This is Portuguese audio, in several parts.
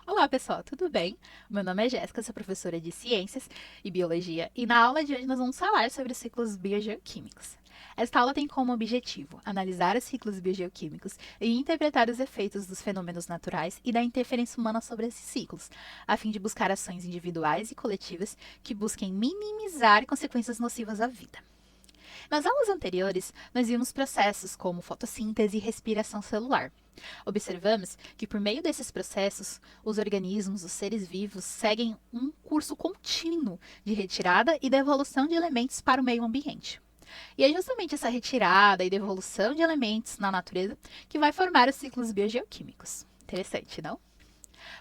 Olá, pessoal, tudo bem? Meu nome é Jéssica, sou professora de Ciências e Biologia, e na aula de hoje nós vamos falar sobre os ciclos biogeoquímicos. Esta aula tem como objetivo analisar os ciclos biogeoquímicos e interpretar os efeitos dos fenômenos naturais e da interferência humana sobre esses ciclos, a fim de buscar ações individuais e coletivas que busquem minimizar consequências nocivas à vida. Nas aulas anteriores, nós vimos processos como fotossíntese e respiração celular. Observamos que, por meio desses processos, os organismos, os seres vivos, seguem um curso contínuo de retirada e devolução de elementos para o meio ambiente. E é justamente essa retirada e devolução de elementos na natureza que vai formar os ciclos biogeoquímicos. Interessante, não?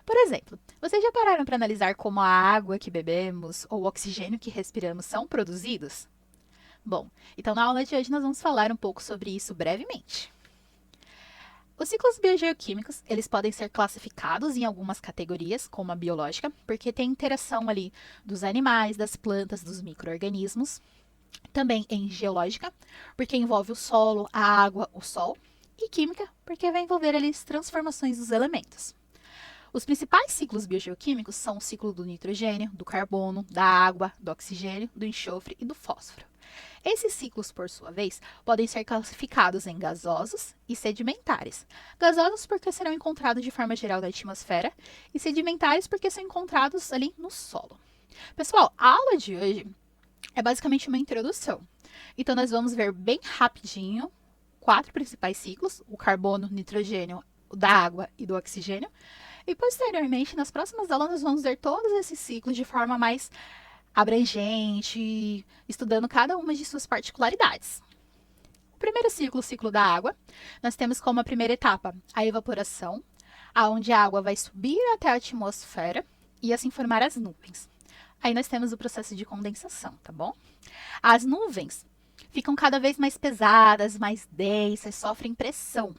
Por exemplo, vocês já pararam para analisar como a água que bebemos ou o oxigênio que respiramos são produzidos? Bom, então na aula de hoje nós vamos falar um pouco sobre isso brevemente. Os ciclos biogeoquímicos, eles podem ser classificados em algumas categorias, como a biológica, porque tem interação ali dos animais, das plantas, dos micro-organismos. Também em geológica, porque envolve o solo, a água, o sol. E química, porque vai envolver ali as transformações dos elementos. Os principais ciclos biogeoquímicos são o ciclo do nitrogênio, do carbono, da água, do oxigênio, do enxofre e do fósforo. Esses ciclos, por sua vez, podem ser classificados em gasosos e sedimentares. Gasosos porque serão encontrados de forma geral na atmosfera e sedimentares porque são encontrados ali no solo. Pessoal, a aula de hoje é basicamente uma introdução. Então nós vamos ver bem rapidinho 4 principais ciclos: o carbono, nitrogênio, o da água e do oxigênio. E posteriormente, nas próximas aulas, nós vamos ver todos esses ciclos de forma mais abrangente, estudando cada uma de suas particularidades. O primeiro ciclo, o ciclo da água, nós temos como a primeira etapa a evaporação, aonde a água vai subir até a atmosfera e assim formar as nuvens. Aí nós temos o processo de condensação, tá bom? As nuvens ficam cada vez mais pesadas, mais densas, sofrem pressão.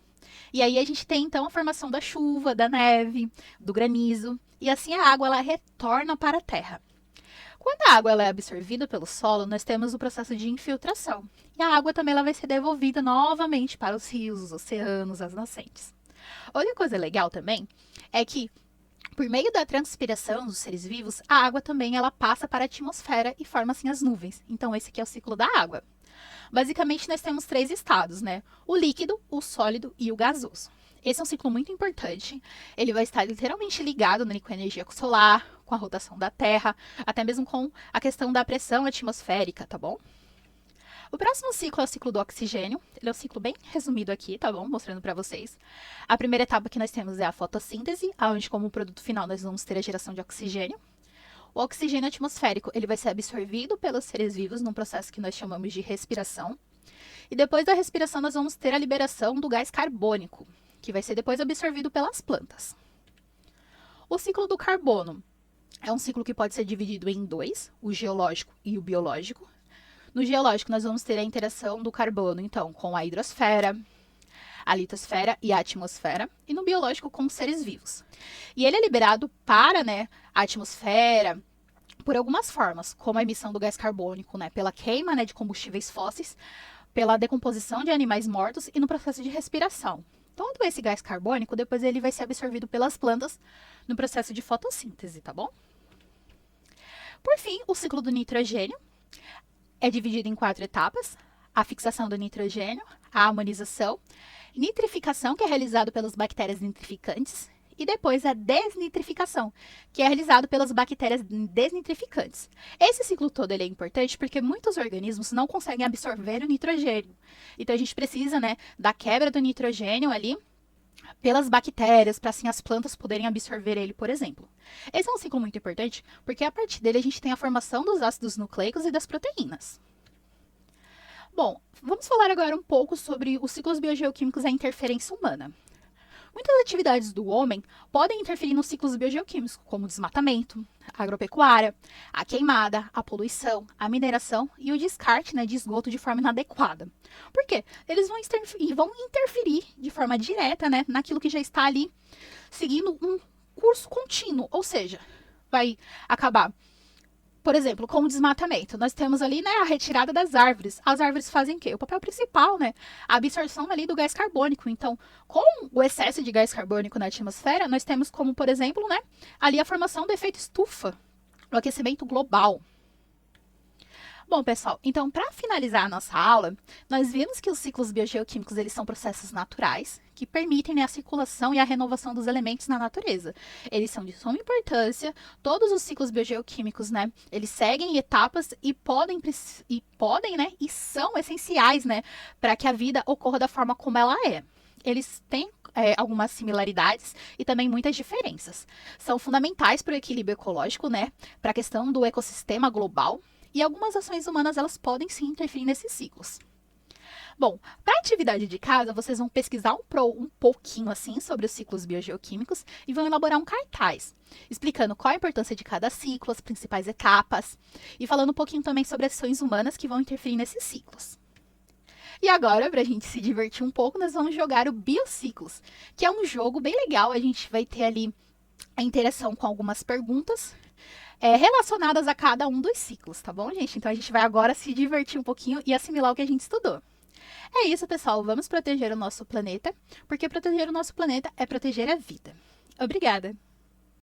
E aí a gente tem então a formação da chuva, da neve, do granizo, e assim a água ela retorna para a terra. Quando a água ela é absorvida pelo solo, nós temos o processo de infiltração. E a água também ela vai ser devolvida novamente para os rios, os oceanos, as nascentes. Outra coisa legal também é que, por meio da transpiração dos seres vivos, a água também ela passa para a atmosfera e forma assim as nuvens. Então esse aqui é o ciclo da água. Basicamente nós temos 3 estados, né? O líquido, o sólido e o gasoso. Esse é um ciclo muito importante. Ele vai estar literalmente ligado com a energia solar, com a rotação da Terra, até mesmo com a questão da pressão atmosférica, tá bom? O próximo ciclo é o ciclo do oxigênio. Ele é um ciclo bem resumido aqui, tá bom? Mostrando para vocês. A primeira etapa que nós temos é a fotossíntese, onde como produto final nós vamos ter a geração de oxigênio. O oxigênio atmosférico ele vai ser absorvido pelos seres vivos num processo que nós chamamos de respiração. E depois da respiração nós vamos ter a liberação do gás carbônico, que vai ser depois absorvido pelas plantas. O ciclo do carbono é um ciclo que pode ser dividido em 2, o geológico e o biológico. No geológico, nós vamos ter a interação do carbono, então, com a hidrosfera, a litosfera e a atmosfera, e no biológico, com os seres vivos. E ele é liberado para a atmosfera por algumas formas, como a emissão do gás carbônico, pela queima de combustíveis fósseis, pela decomposição de animais mortos e no processo de respiração. Todo esse gás carbônico, depois ele vai ser absorvido pelas plantas no processo de fotossíntese, tá bom? Por fim, o ciclo do nitrogênio é dividido em 4 etapas: a fixação do nitrogênio, a amonização, nitrificação, que é realizado pelas bactérias nitrificantes, e depois a desnitrificação, que é realizado pelas bactérias desnitrificantes. Esse ciclo todo ele é importante porque muitos organismos não conseguem absorver o nitrogênio. Então a gente precisa da quebra do nitrogênio ali pelas bactérias, para assim as plantas poderem absorver ele, por exemplo. Esse é um ciclo muito importante porque a partir dele a gente tem a formação dos ácidos nucleicos e das proteínas. Bom, vamos falar agora um pouco sobre os ciclos biogeoquímicos e a interferência humana. Muitas atividades do homem podem interferir nos ciclos biogeoquímicos, como o desmatamento, a agropecuária, a queimada, a poluição, a mineração e o descarte de esgoto de forma inadequada. Por quê? Eles vão interferir de forma direta naquilo que já está ali seguindo um curso contínuo, ou seja, vai acabar Por exemplo, com o desmatamento, nós temos ali, né, a retirada das árvores. As árvores fazem o quê? O papel principal, né? A absorção ali do gás carbônico. Então, com o excesso de gás carbônico na atmosfera, nós temos como, por exemplo, né, ali a formação do efeito estufa, o aquecimento global. Bom, pessoal, então para finalizar a nossa aula, nós vimos que os ciclos biogeoquímicos eles são processos naturais que permitem, né, a circulação e a renovação dos elementos na natureza. Eles são de suma importância. Todos os ciclos biogeoquímicos, né, eles seguem etapas e podem, né, e são essenciais, né, para que a vida ocorra da forma como ela é. Eles têm algumas similaridades e também muitas diferenças. São fundamentais para o equilíbrio ecológico, né, para a questão do ecossistema global. E algumas ações humanas elas podem sim interferir nesses ciclos. Bom, para a atividade de casa, vocês vão pesquisar um pouquinho assim sobre os ciclos biogeoquímicos e vão elaborar um cartaz, explicando qual a importância de cada ciclo, as principais etapas, e falando um pouquinho também sobre ações humanas que vão interferir nesses ciclos. E agora, para a gente se divertir um pouco, nós vamos jogar o Biociclos, que é um jogo bem legal. A gente vai ter ali a interação com algumas perguntas relacionadas a cada um dos ciclos, tá bom, gente? Então a gente vai agora se divertir um pouquinho e assimilar o que a gente estudou. É isso, pessoal. Vamos proteger o nosso planeta, porque proteger o nosso planeta é proteger a vida. Obrigada!